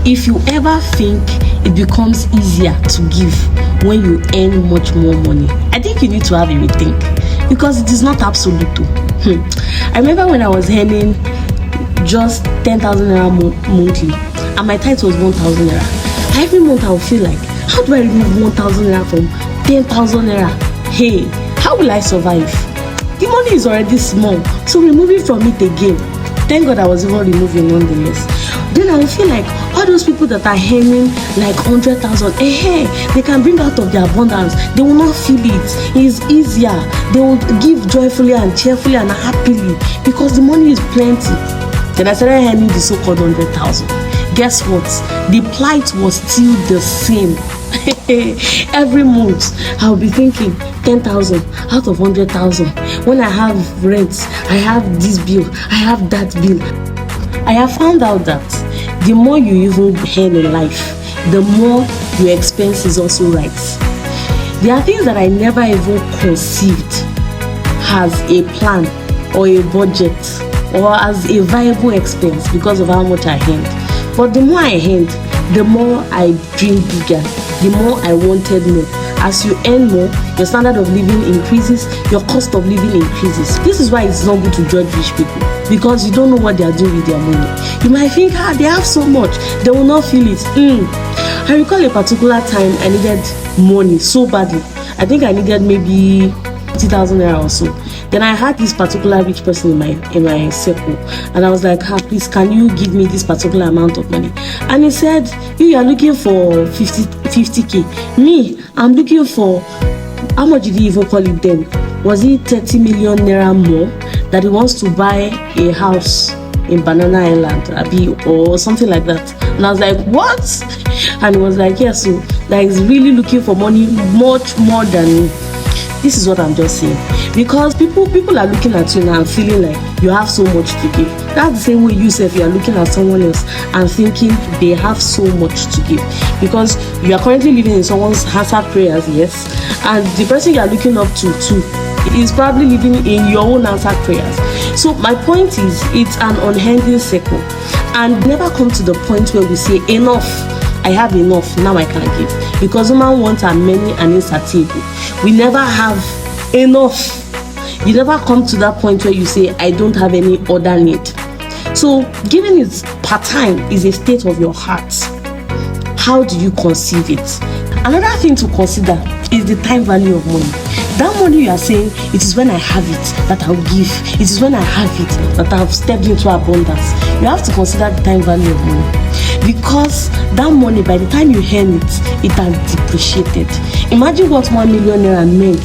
if you ever think it becomes easier to give when you earn much more money, I think you need to have a rethink, because it is not absolute too. I remember when I was earning just 10,000 naira monthly, and my tithe was 1,000 naira. Every month I would feel like, how do I remove 1,000 naira from 10,000 naira? Hey, how will I survive? The money is already small, so removing from it again. Thank God I was even removing nonetheless. Then I will feel like all those people that are earning like 100,000, they can bring out of their abundance. They will not feel it. It is easier. They will give joyfully and cheerfully and happily because the money is plenty. Then I started earning the so-called 100,000. Guess what? The plight was still the same. Every month I'll be thinking 10,000 out of 100,000. When I have rent, I have this bill, I have that bill. I have found out that the more you even earn in life, the more your expenses also rise. There are things that I never even conceived as a plan or a budget or as a viable expense because of how much I earned. But the more I earned, the more I dreamed bigger, the more I wanted more. As you earn more, your standard of living increases, your cost of living increases. This is why it's not good to judge rich people, because you don't know what they are doing with their money. You might think, they have so much, they will not feel it. I recall a particular time I needed money so badly. I think I needed maybe 50,000 naira or so. Then I had this particular rich person in my circle, and I was like, please, can you give me this particular amount of money? And he said, you are looking for 50k. Me, I'm looking for, how much did he even call it then? Was it 30 million naira more that he wants to buy a house in Banana Island, or something like that? And I was like, what? And he was like, yes, so that he's really looking for money much more than me. This is what I'm just saying, because people are looking at you now and feeling like you have so much to give. That's the same way you are looking at someone else and thinking they have so much to give, because you are currently living in someone's answered prayers, yes, and the person you are looking up to too is probably living in your own answered prayers. So my point is, it's an unending circle, and never come to the point where we say enough. I have enough, now I can give. Because human wants are many and insatiable. We never have enough. You never come to that point where you say, I don't have any other need. So giving is part-time, is a state of your heart. How do you conceive it? Another thing to consider is the time value of money. That money you are saying, it is when I have it that I'll give. It is when I have it that I've stepped into abundance. You have to consider the time value of money. Because that money, by the time you earn it, it has depreciated. Imagine what 1 million naira meant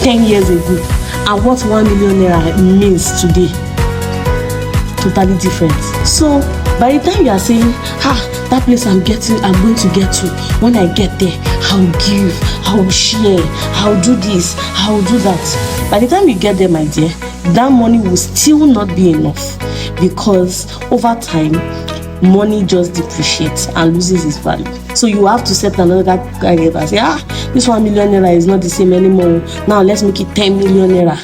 10 years ago and what 1 million naira means today. Totally different. So by the time you are saying, that place I'm going to get to, when I get there, I'll give, I'll share, I'll do this, I'll do that. By the time you get there, my dear, that money will still not be enough, because over time, money just depreciates and loses its value. So you have to set another target and say, this 1 million naira is not the same anymore. Now let's make it 10 million naira.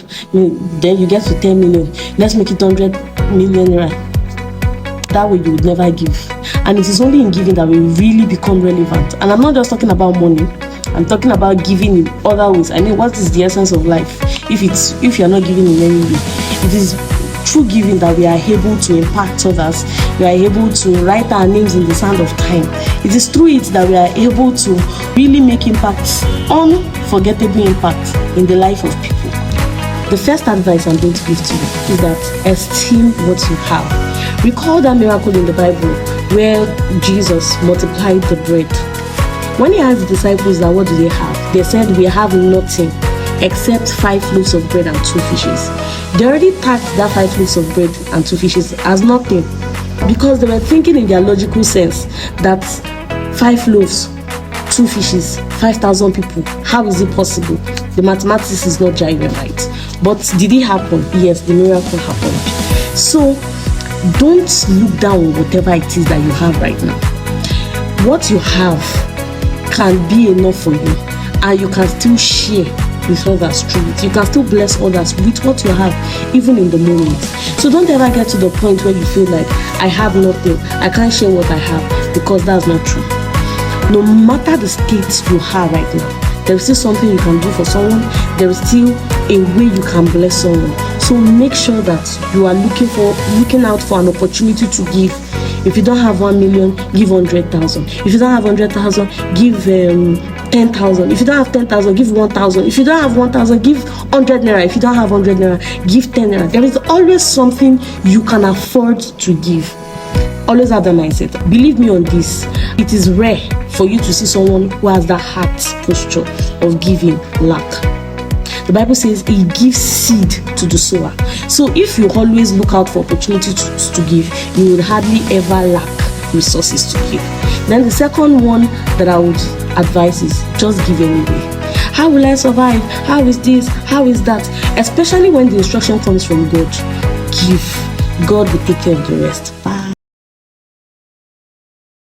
Then you get to 10 million. Let's make it 100 million naira. That way you would never give. And it is only in giving that we really become relevant. And I'm not just talking about money. I'm talking about giving in other ways. I mean, what is the essence of life if you're not giving in any way? It is through giving that we are able to impact others. We are able to write our names in the sand of time. It is through it that we are able to really make impacts, unforgettable impact in the life of people. The first advice I'm going to give to you is that esteem what you have. Recall that miracle in the Bible where Jesus multiplied the bread. When he asked the disciples that what do they have, they said, we have nothing except 5 loaves of bread and 2 fishes. They already tagged that 5 loaves of bread and 2 fishes as nothing, because they were thinking in their logical sense that 5 loaves, 2 fishes, 5,000 people, how is it possible? The mathematics is not jiving right. But did it happen? Yes, the miracle happened. So don't look down on whatever it is that you have right now. What you have can be enough for you, and you can still share with others through it. You can still bless others with what you have, even in the moment. So don't ever get to the point where you feel like, I have nothing, I can't share what I have, because that's not true. No matter the state you are right now, there is still something you can do for someone. There is still a way you can bless someone. So make sure that you are looking out for an opportunity to give. If you don't have 1 million, give 100,000. If you don't have 100,000, give 10,000. If you don't have 10,000, give 1,000. If you don't have 1,000, give 100 naira. If you don't have 100 naira, give 10 naira. There is always something you can afford to give. Always have that mindset. Believe me on this. It is rare for you to see someone who has that heart posture of giving lack. The Bible says he gives seed to the sower. So if you always look out for opportunities to give, you will hardly ever lack resources to give. Then the second one that I would advise is just give anyway. How will I survive? How is this? How is that? Especially when the instruction comes from God. Give. God will take care of the rest.